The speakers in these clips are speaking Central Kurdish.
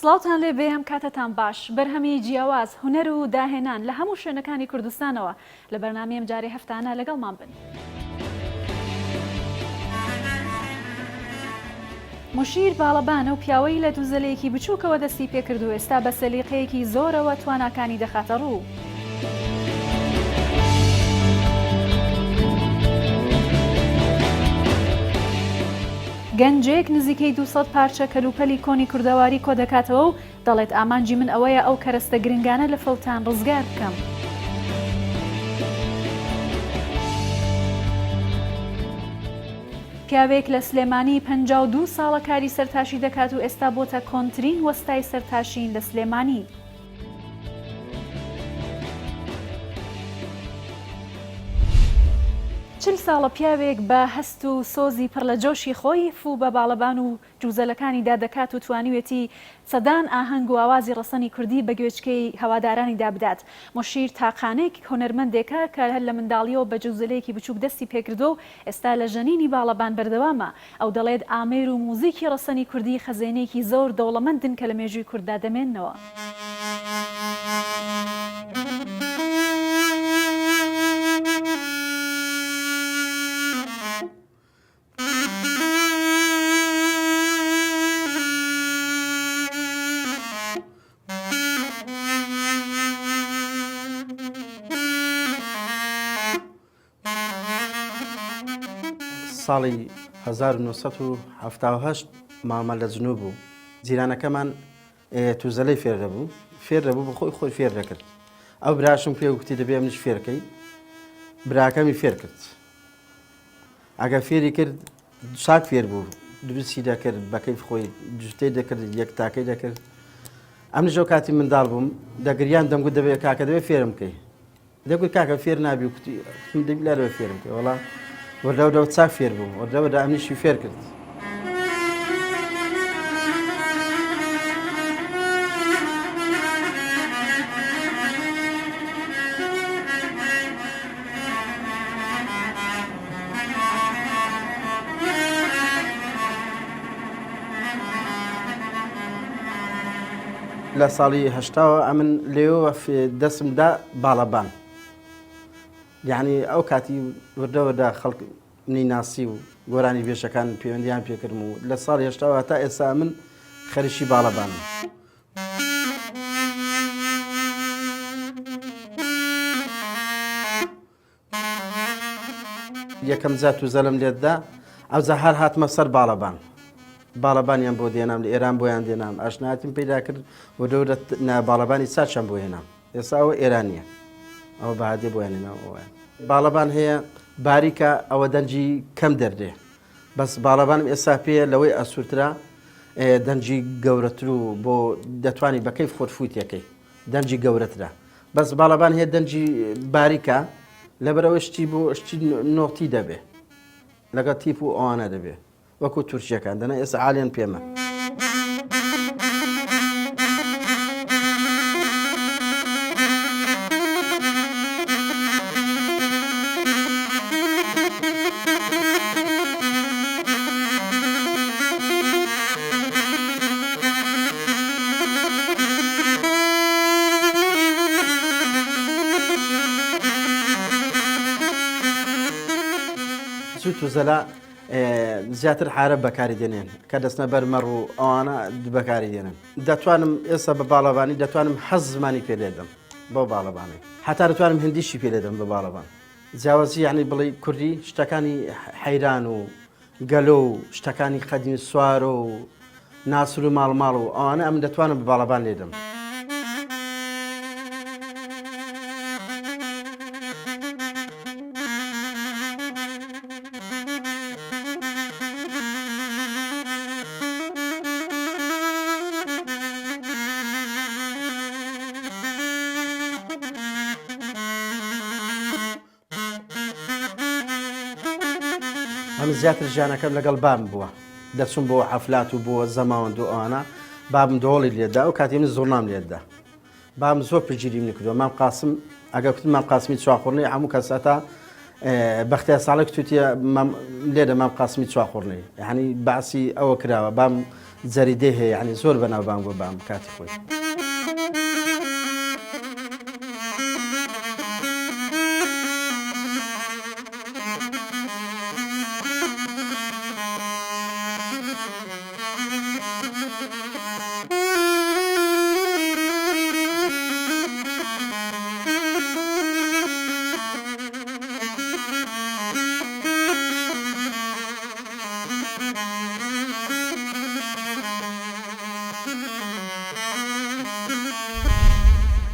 سڵاوتان لێ بێ هەم کاتتان باش بەرهەمی جیاواز هونەر و داهێنان لە هەموو شوێنەکانی کوردستانەوە لە بەرنامەیەم جارێ هەفتانە لەگەڵمان بن. مشیر باڵەبانە و پیاوەی لە دووزەلەیەکی بچووکەوە دەستی پێکردو ئێستا بە سەلیقەیەکی زۆرەوە تواناکانی دەخاتە ڕوو. گەنجێک نزیکەی 200 پارچە کەلوپەلی کۆنی کوردەواری کۆ دەکاتەوە و دەڵێت ئامانجی من ئەوەیە ئەو کەرەستە گرنگانە لە فەوتان ڕزگار بکەم. پیاوێک لە سلێمانی 52 ساڵە کاری سەرتاشی دەکات و ئێستا بۆتە کۆنترین وەستای سەرتاشین لە سلێمانی. چل ساڵە پیاوێک بە هەست و سۆزی پڕ لە جۆشی خۆی فوو بە باڵەبان و جوزەلەکانیدا دەکات و توانیوێتی سەدان ئاهەنگ و ئاوازی ڕەسەنی کوردی بە گوێچکەی هەوادارانیدا بدات. مشیر تاقانێک هونەرمەندێکە کە هەر لە منداڵیەوە بە جوزەلەیەکی بچووک دەستی پێکردو و ئێستا لە ژەنینی باڵەبان بەردەوامە. ئەو دەڵێت ئامێر و موزیکی ڕەسەنی کوردی خەزێنەیەکی زۆر دەوڵەمەندن کە لە مێژووی کووردا دەمێننەوە. ساڵی 1970 مامە لە جنوب بوو. جیرانەکەمان تووزەلەی فێر دەبوو بە خۆی فێر دەکرد. ئەو براشم پێ وتی دەبێ منیش فێرکەی. براکەمی فێر کرد. ئەگە فێری کرد سات فێر بوو. دروستی دەکرد بەکەی خۆی جوتەی دەکرد یەک تاکەی دەکرد. ئەمنیش ئەو کاتی منداڵ بووم دەگریان دەمگوت دەبێت کاکە دەبێت فێرم بکەی. دەگوت کاکە فێر نابی و کوتی دەبی لارەوە فێرم بکەی. وەڵا وەردەوە چاک فێر بوو وەردەوەدا ئەمنیشی فێر کرد. لە ساڵی هەشتاوە ئەمن لێەوە دەستمدا باڵەبان. یعنی ئەو کاتی وردەوەدا خەڵکنی ناسی و گۆرانی بێشەکان پەیوەندیان پێکردم و لە ساڵی هەشتاوە تا ئێستا من خەریکی باڵەبانم. یەکەم جا تووزەلم لێتدا ئەوجا هەر هاتمە سەر باڵەبان. باڵەبانیان بۆ دێنام لە ئێران بۆیان دێنام ئاشنایەتیم پەیدا کرد و دەورە باڵەبانی چاچیان بۆ هێنام. ئێستا ئەوە ئێرانیە ئەوە بەهادێ بۆیان هێناوە. باڵەبان هەیە باریکە ئەوە دەنجی کەم دەردێ بەس باڵەبانم ئێستا پێ لەوەی ئەسوورترا دەنجی گەورەتر و بۆ دەتوانی بەکەی خۆرفوتیەکەی دەنجی گەورەترە بەس باڵەبان هەیە دەنجی باریکە لەبەرەوە شتی بۆ شتی نۆتی دەبێ لەگەڵ تیپ و ئەوانە دەبێ وەکو تورکیەکان دەنا ئێستا عالیان پێمە. تووزەلا زیاتر حارە بەکاری دێنێن کە دەستنە بەرمەڕ و ئەوانە بەکاری دێنن. دەتوانم ئێستا بە باڵەبانی دەتوانم حەز زمانی پێ لێدەم بۆ باڵەبانی هەتا دەتوانم هندیشی پێ لێدەم بە باڵەبان. جیاوازی یعنی بڵێ کوردی شتەکانی حەیران و گەلۆ و شتەکانی قەدیمی سوار و ناسور و ماڵماڵ و ئەوانە ئەم دەتوانم بە باڵەبان لێدەم. ئەم زیاتر ژیانەکەم لەگەڵ بام بووە دەچوم بۆ حەفلات و بۆ زەماوەند و ئەوانە بابم دۆڵی لێدا و کاتی من زۆرنام لێدا بام زۆر پرگیری من کردووە. مام قاسم ئەگە کوتم مام قاسمی چاخۆڕنی هەموو کەس هەتا بەختیار ساڵێک تووتە لێرە مام قاسمی چواخۆڕنەی یعنی باسی ئەوە کراوە بام جەریدەی هەیە یعنی زۆر بەناو بام بۆ بام کاتی خۆی.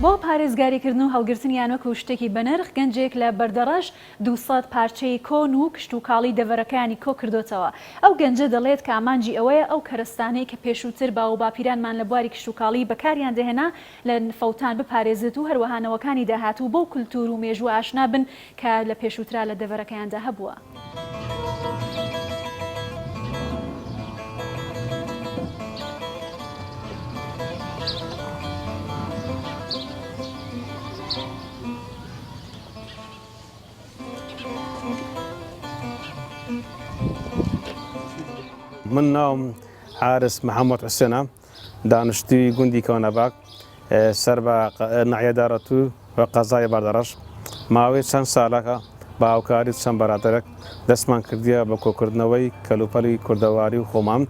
بۆ پارێزگاریکردن و هەڵگرتنیانوەکە و شتێکی بەنرخ گەنجێک لە بەردەڕەش 200 پارچەی کۆن و کشت و کاڵی دەڤەرەکانی کۆ کردوتەوە. ئەو گەنجە دەڵێت کە ئامانجی ئەوەیە ئەو کەرستانەی کە پێشووتر باو و باپیرانمان لە بواری کشت و کاڵی بەکاریان دەهێنا لە فەوتان بپارێزێت و هەروەهانەوەکانی داهاتوو بۆ کولتور و مێژوو ئاشنا بن کە لە پێشووترا لە دەڤەرەکەیاندا هەبووە. من ناوم حارس محمد حسێنە دانیشتووی گوندی کەونەباک سەر بە نەعیەدارەت و قەزای بەردەڕەش ماوەی چەند ساڵەکە بە هاوکاری چەند بەرادەرێک دەستمان کردیە بە کۆکردنەوەی کەلوپەلی کوردەواری و خۆمان.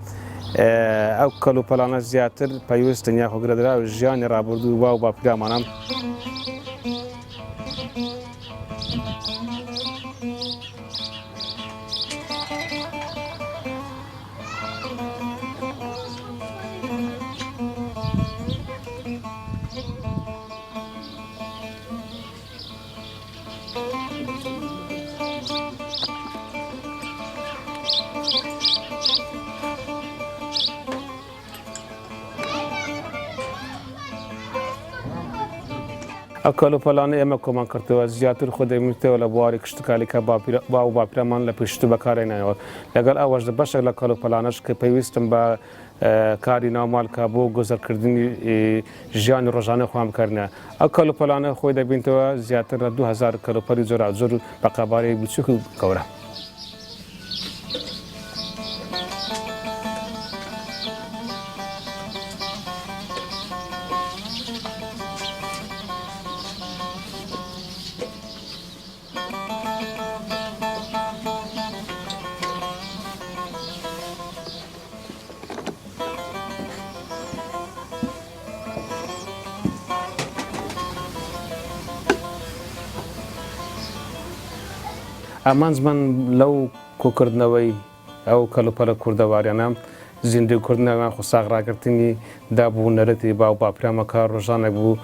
ئەو کەلوپەلانە زیاتر پەیوەست دنیا خۆگرەدرا و ژیانی ڕابردوو وا و باپیرامانە. ئەو کەلوپەلانە ئێمە کۆمان کردەوە زیاتر خۆ دەمێتەوە لە بواری کشتتوکالیکە با و باپیرەمان لە پشتوو بەکارێنەوە لەگەڵ ئەوەشدا بەشێک لە کەلوپەلانەش کە پێویستم بە کاری ناومالکە بۆ گۆزەرکردنی ژیانی ڕۆژانە خۆیان بکردنە. ئەو کەلوپەلانە خۆی دەبینەوە زیاتر لە 2000 کەلوپەلی زۆر بە قەبارەی بچووک و گەورە. ئامانجمان لەو کۆکردنەوەی ئەو کەلوپەلە کوردەواریانە زیندویکردنەوەیان خۆ ساغراگرتنی دابوو نەرەتی با و باپیرامەکە ڕۆژانێک بوو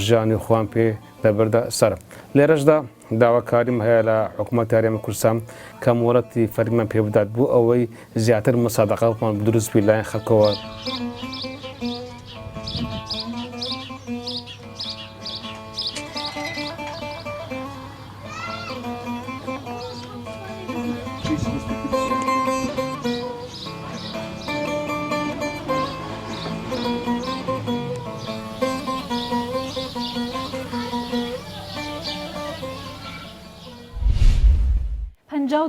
ژیانی خۆیان پێ دەبردە سەر. لێرەشدا داواکاریم هەیە لە حکوومەتی هەرێمی کوردستان کە مۆرەتی فەرمیمان پێ بدات بوو ئەوەی زیاتر مەسادەقەمان دروست بی لایەن خەڵکەوە.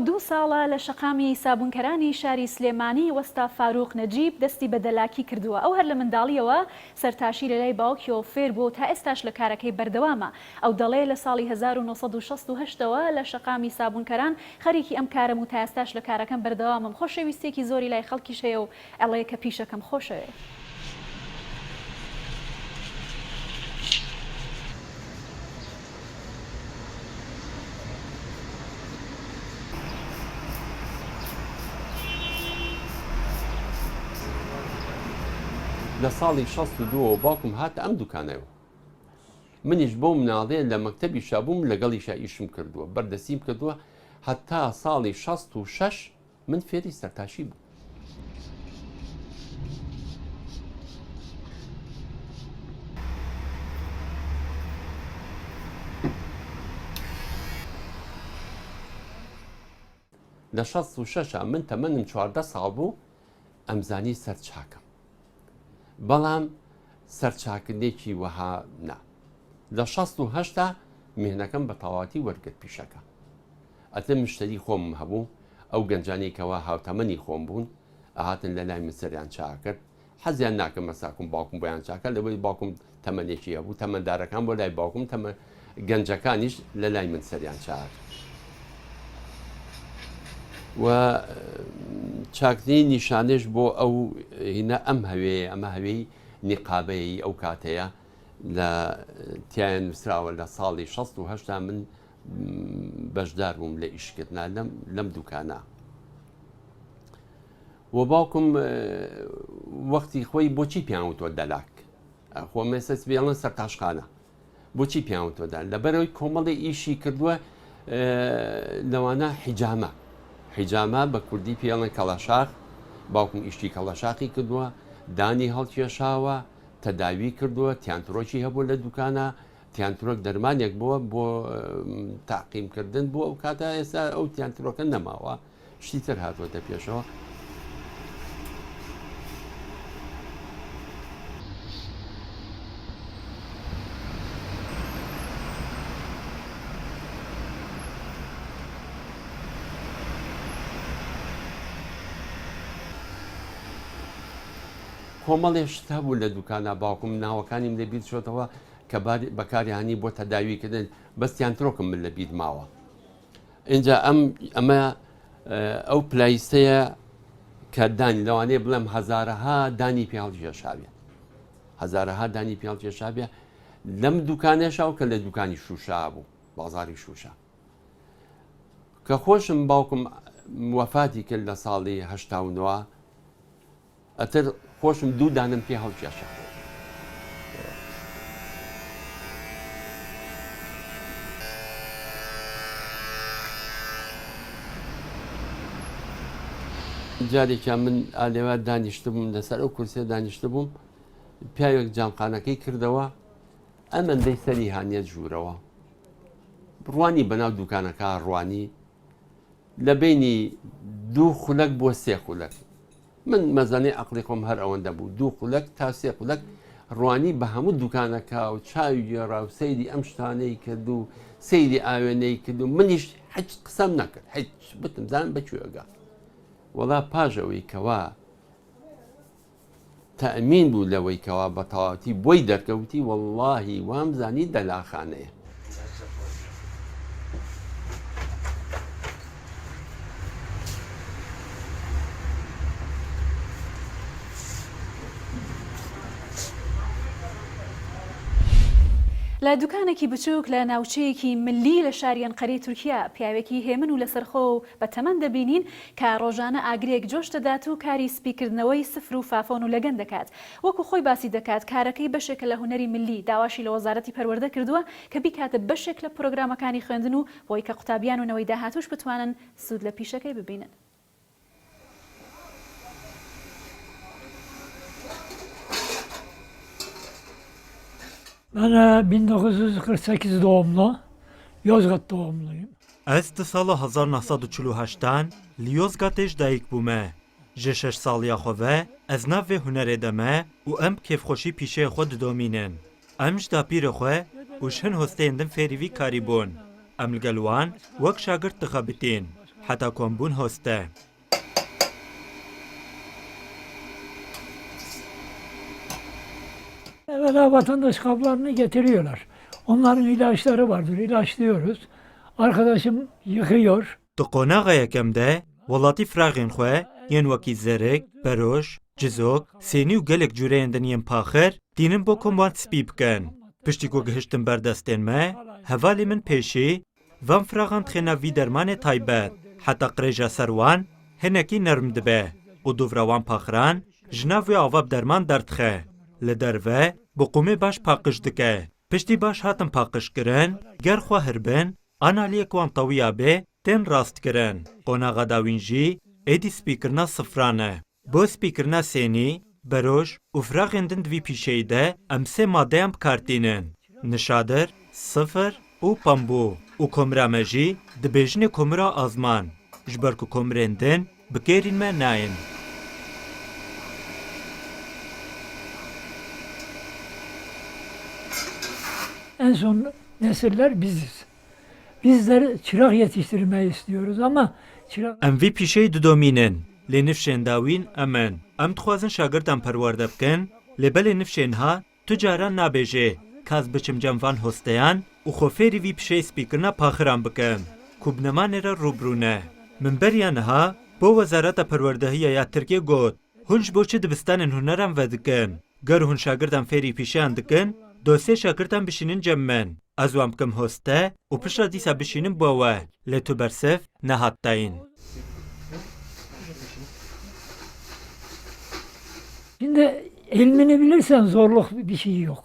دو ساڵە لە شەقامی سابوونکەرانی شاری سلێمانی وەستا فاروق نەجیب دەستی بە دەلاکی کردووە. ئەو هەر لە منداڵیەوە سەرتاشی لە لای باوکیەوە فێر بوو تا ئێستاش لە کارەکەی بەردەوامە. ئەو دەڵێ لە ساڵی 1968ەوە لە شەقامی سابوونکەران خەریکی ئەم کارم و تا ئێستاش لە کارەکەم بەردەوامم خۆشەویستێکی زۆری لای خەڵکیش هەیە و ئەڵەیە کە پیشەکەم خۆشەوێ. لە ساڵی 62 باوکم هاتە ئەم دوکانەوە منیش بۆ مناڵێ لە مەکتەبی شابووم لەگەڵی شایشم کردووە بەردەسیم کردووە هەتا ساڵی 66 من فێری سەرتاشی بوو. لە 66 من تەمەنم 14 ساڵ بوو ئەمزانی سەرچاکەم. بەڵام سەرچاکردێکی وەها نا. لە 68 مهنەکەم بە تەواتی وەرگرت پیشەکە. ئەتە مشتری خۆم هەبوو ئەو گەنجانێکەوە هاوتەمەنی خۆم بوون ئاهاتن لە لای من سەریان چا کرد حەزیان ناکەم مەساکم باوکم بۆیان چاکە لەوەی باوکم تەمەنێکی هەبوو تەمەندارەکان بۆ لای باوکم تەمە گەنجەکانیش لە لای من سەریان چار و چاکترین نیشانش بۆ ئەو هینە ئەم هەوەیە ئەمە هەوەی نیقابەیە ئەو کاتەیە لە تیان نووسراوە لە ساڵی 1960 من بەشدار بووم لە ئیشکردنا لەم دوکانە و باوکم وەختی خۆی بۆچی پیاوتۆ دەلاک خۆ مێسەس بێڵن سەر تاشخانە بۆچی پیاوتۆدا لەبەرەوەی کۆمەڵی ئیشی کردووە لەوانە حیجامە بە کوردی پێڵن کەڵەشاخ باوکم ئیشتی کەڵەشاقی کردووە دانی هەڵکێشاوە تەداوی کردووە تیانترۆکی هەبوو لە دوکانە تیانترۆک دەرمانێک بووە بۆ تاقیمکردن بۆ ئەو کاتە ئێستا ئەو تیانترۆکە نەماوە شتی تر هاتووەتە پێشەوە کۆمەڵێشت هەبوو لە دوکانە باوکم ناوەکانیم لە بیر چۆتەوە کە بەکاریانی بۆ تەداویکردن بەستیان ترۆکم من لە بیر ماوە اینجا ئەمە ئەو پلایستەیە کە دانی لەوانەیە بڵێم هەزارەها دانی پیاڵکێشاوێ هەزارەها دانی پیاڵکێشاوێ لەم دوکانێشاو کە لە دوکانی شوشا بوو بازاری شوشە کە خۆشم باوکم وەفاتی کرد لە ساڵی 89 ئەتر خۆشم دوو دانم پێ هەڵکێشا جارێکیان من ئالێوە دانیشت بووم لەسەر ئەو کورسێ دانیشت بووم پیاوێک جامقانەکەی کردەوە ئەمەندەی سەری هاانیە ژوورەوە ڕوانی بەناو دوکانەکە ڕوانی لە بینی دوو خولەک بۆ سێ خولەک من مەزانەی عقلی خۆم هەر ئەوەندە بوو دوو خولەک تا سێ خولەک ڕوانی بە هەموو دوکانەکە و چاوی گێڕا و سەیری ئەم شتانەی کرد و سەیری ئاوێنەی کرد و منیش هیچ قسەم نەکرد هیچ بتم زانم بەکوێگە وەڵا پاژەوەی کەوا تەئمین بوو لەوەی کەوا بە تەواوەتی بۆی دەرکەوتی وەڵڵاهی وامزانی دەلاخانەیە لە دوکانێکی بچووک لە ناوچەیەکی ملی لە شاری ئەنقەرەی تورکیا پیاوێکی هێمن و لەسەرخۆ و بە تەمەن دەبینین کە ڕۆژانە ئاگرێک جۆش دەدات و کاری سپیکردنەوەی سفر و فافۆن و لەگەن دەکات وەکو خۆی باسی دەکات کارەکەی بەشێکە لە هونەری ملی داواشی لە وەزارەتی پەروەردە کردووە کە بیکاتە بەشێک لە پرۆگرامەکانی خوێندن و بۆی کە قوتابیان و نەوەی داهاتوش بتوانن سوود لە پیشەکەی ببینن. Ben 1948 doğumlu, Yozgat doğumluyum. Ez di sala 1948 li Yozgatê ji dayîk bûme. Ji 6 saliya xwe ve ez nav vê hunerê de me û em kêfxweşî pîşeyê xwe didomînin. Em ji dapîrê xwe û ji hin hosteyên din fêrî vî karî bûn. Em li gel wan wek şagirt dixebitîn, heta kom bûn hoste. Evvela vatandaş kablarını getiriyorlar. Onların ilaçları vardır, ilaçlıyoruz. Arkadaşım yıkıyor. Di qonaxa yekem de welatî firaxên xwe yên wekî zerek, beroj, cizok, sênî û gelek cureyên din yên paxir dînin bo kom wan spî bikin. Piştî ku gihiştin berdestên me, hevalê min pêşî, van firaxan dixêne vî dermanê taybet. Heta qirêja ser wan hinekî nerm dibe û dûvra wan paxiran ji nav wê ava bi derman derdixe. Li derve bi qûmê baş paqij dike. Piştî baş hatin paqijkirin, ger xwe hirbin, analiyek wan tewiya bê tên rastkirin. Qonaxa dawîn jî êdî spîkirina sifran e. Bo spîkirina sênî, beroj û firaxên din di vî pîşeyî de em sê maddeyan bikartînin. Nişadir, sifir û pambû. û komira me jî dibêjinê komira azman. Ji ber ku komirên din bikêrîn me nayên. En son nesiller biziz. bizler çırak yetiştirmeyi istiyoruz ama çırak... ئەم vî پیشەی ددۆمینن لێ نفشێنداوین ئەمن ئەم دخوازن شاگردان پەروەردە بکەن لێبەلێ نفشێنها تو جاران نابێژێ کاس بچم جەمڤان هۆستەیان و خۆفێری vî پیشەی سپیکردنا پاخران بکەم کو بنەمانێرە ڕووبڕوونە منبەریانەها بۆ وەزارەتە پەروەردەهیە یا ترکێ گوت هونج بۆچی دبستانên هونەران vê dikin ger hûn şagirdan fêrî pîşeyan dikin dosê şagirdan bişînin cem min ez wan bikim hoste û pişta dîsa bişînin bo we lê tu bersev nehat dayîn. Şimdi ilmini bilirsen zorluk bir şey yok.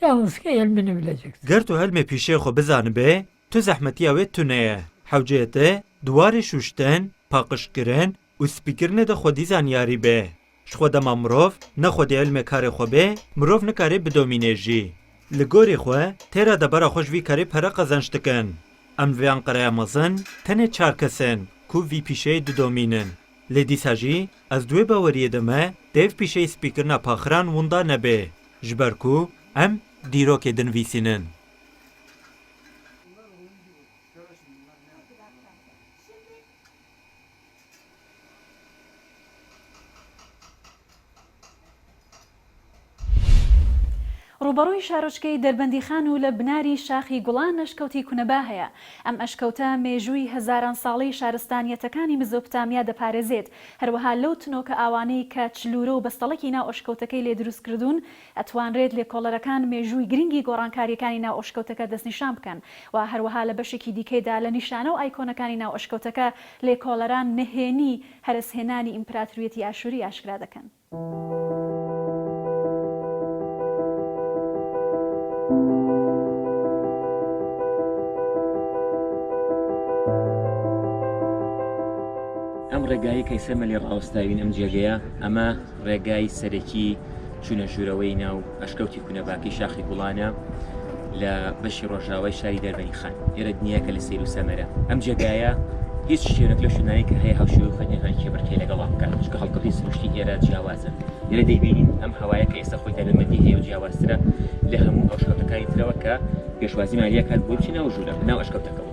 Yalnız ki ilmini bileceksin. Ger tu helmê pîşeyê xwe bizanibê tu zehmetiya wê tuneye hewceyê duwarê şûştin paqişkirin û spîkirinê de xwedî zanyarî bê ji xwe dema mirov nexwedî ilmê karê xwe bê mirov nikarê bidomîne jî li gorî xwe têra debera xwe ji vî karê pere qezanc dikin em vê Anqereya mezin tenê 4 kesin ku vî pîşeyê didomînin lê dîsa jî ez duê baweriyê de me dêv pîşeyê spîkirina paxiran winda nebe ji ber ku em dîrokê dinivîsînin. ڕوبەڕووی شارۆچکەی دەربەندیخان و لە بناری شاخی گوڵان ئەشکەوتی کونەبا هەیە. ئەم ئەشکەوتە مێژووی هەزاران ساڵەی شارستانیەتەکانی مزۆپتامیا دەپارێزێت. هەروەها لەو تنۆکە ئاوانەی کە چلورە و بەستەڵەکی ناو ئەشکەوتەکەی لێ دروست کردوون ئەتوانرێت لێکۆڵەرەکان مێژووی گرنگی گۆڕانکاریەکانی ناو ئەشکەوتەکە دەستنیشان بکەن و هەروەها لە بەشێکی دیکەیدا لە نیشانە و ئایکۆنەکانی ناو ئەشکەوتەکە لێکۆڵەران نهێنی هەرسهێنانی ئیمپراتوریەتی ئاشووری ئاشکرا دەکەن. ئەم ڕێگایی کەیسەمە لێ ڕاوەستاوین ئەم جێگەیە ئەمە ڕێگای سەرەکی چوونە ژوورەوەی ناو ئەشکەوتی کونەباکەی شاخی گوڵانە لە بەشی ڕۆژاوای شاری دەربەنیخان ئێرە دنیاکە لە سیر و سەمەرە ئەم جێگایە هیچ شوێنێک لە شوێنانی کە هەیە هاوشێوەی خوێندنەکانی بەرکەی لەگەڵا بکات چکە هەڵکەوتی سروشتی ئێرە جیاوازن لێرە دەیبینین ئەم هەوایە کە ئێستا خۆی تایبەتمەندی هەیە و جیاوازترە لە هەموو ئەشکەوتەکانی ترەوە کە پێشوازی مالیە کات بۆ بچینەوە ژوورە ناو ئەشکەوتەکەەوە.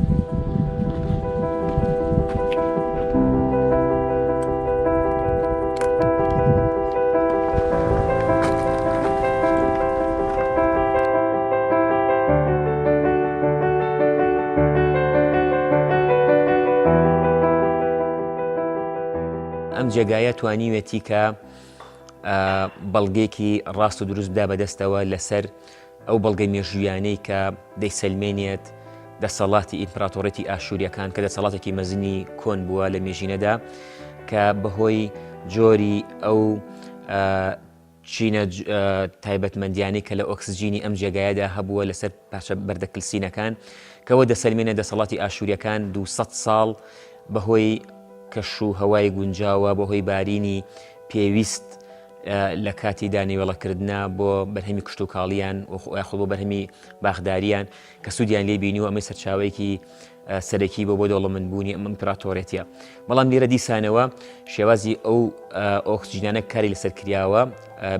ئەم جێگایە توانیوێتی کە بەڵگەیەکی ڕاست و دروست بدا بەدەستەوە لەسەر ئەو بەڵگەی مێژوویانەی کە دەیسەلمێنێت دەسەڵاتی ئیمپراتۆرەتی ئاشووریەکان کە دەسەڵاتێکی مەزنی کۆن بووە لە مێژینەدا کە بەهۆی جۆری ئەو چینە تایبەتمەندیانەی کە لە ئۆکسجینی ئەم جێگایەدا هەبووە لەسەر پاشە بەردەکلسینەکان کەەوە دەسەلمێنە دەسەڵاتی ئاشووریەکان 200 ساڵ بەهۆی کەش و هەوای گونجاوە بەهۆی بارینی پێویست لە کاتی دانیوێڵەکردنا بۆ بەرهەمی کشت و کاڵیان خۆ بۆ بەرهەمی باخداریان کە سوودیان لێ بینی و ئەمە سەرچاوەیەکی سەرەکی بۆ دەوڵەمەندبوونی ئەم ئیمپراتۆرێتیە. بەڵام لێرە دیسانەوە شێوازی ئەو ئۆکسجینانە کاری لەسەر کراوە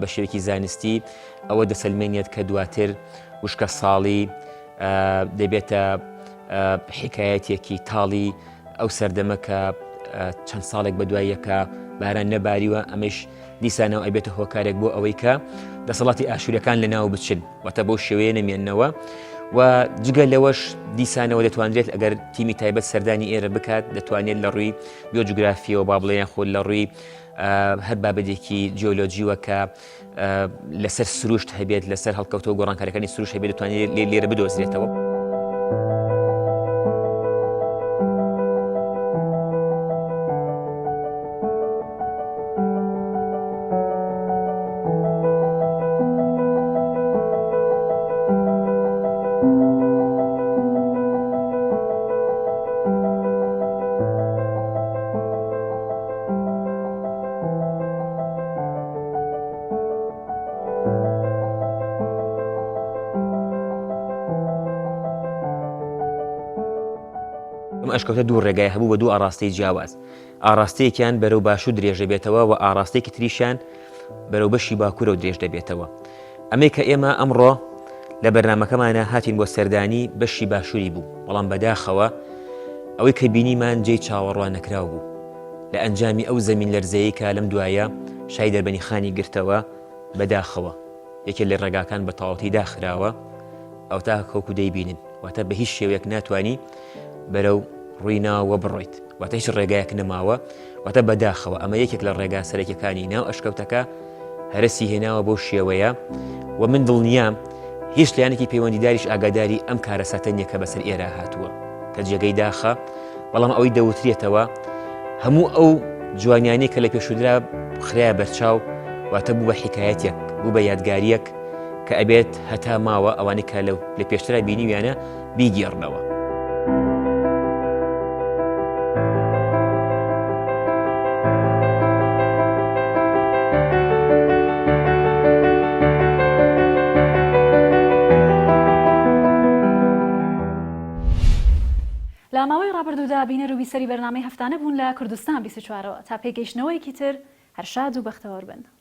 بە شێوەیەکی زانستی ئەوە دەسەلمێنێت کە دواتر وشکە ساڵی دەبێتە حکایەتێکی تاڵی ئەو سەردەمە کە چەند ساڵێک بە دواییەکە باران نەباریوە ئەمەش دیسانەوە ئەبێتە هۆکارێک بۆ ئەوەی کە دەسەڵاتی ئاشووریەکان لە ناو بچن واتە بۆ شێوەیە نەمێننەوە و جگە لەوەش دیسانەوە دەتوانرێت ئەگەر تیمی تایبەت سەردانی ئێرە بکات دەتوانێت لە ڕووی بیۆجوگرافیەوە با بڵێیان خۆ لە ڕووی هەر بابەتێکی جیۆلۆجیوە کە لەسەر سروشت هەبێت لەسەر هەڵکەوتەوە گۆڕانکاریەکانی سروش هەبێت دەتوانێت لێرە بدۆزرێتەوە. ئەشکەوتە دوو ڕێگای هەبوو بە دوو ئاراستەی جیاواز ئاراستەیەکیان بەرەو باش و درێژ دەبێتەوە و ئاراستەیەکی تریشیان بەرەو بەشی باکوورە و درێژ دەبێتەوە. ئەمەی کە ئێمە ئەمڕۆ لە بەرنمەکەمانە هاتین بۆ سەردانی بەشی باشووری بوو بەڵام بەداخەوە ئەوەی کە بینیمان جێی چاوەڕوان نەکراو بوو لە ئەنجامی ئەو زەمین لەرزەیە کە لەم دوایە شای دەربەنی خانی گرتەوە بەداخەوە یەکێک لە ڕێگاکان بە تاوەتی داخراوە ئەو تا کەوکو دەیبینن واتە بە هیچ شێوەیەک ناتوانی بەرەو ڕوویناوە بڕۆیت واتە هیچ ڕێگایەک نەماوە واتە بەداخەوە ئەمە یەکێک لە ڕێگا سەرەکیەکانی ناو ئەشکەوتەکە هەرسی هێناوە بەو شێوەیە و من دڵنیام هیچ لایەنێکی پەیوەندیداریش ئاگاداری ئەم کارە ساتەنیە کە بەسەر ئێرە هاتووە کە جێگەی داخە بەڵام ئەوەی دەوترێتەوە هەموو ئەو جوانیانەی کە لە پێشودرا خرایە بەرچاو واتە بوو بە حکایەتێک بوو بە یادگاریەک کە ئەبێت هەتا ماوە ئەوانەی کە لە پێشترا بینیویانە بیگێڕنەوە. لە ماوەی ڕابردوودا بینەر و بیسەری بەرنامەی هەفتانە بوون لە کوردستان 24ەوە تا پێگەیشتنەوەیەکی تر هەر شاد و بەختەوەر بن.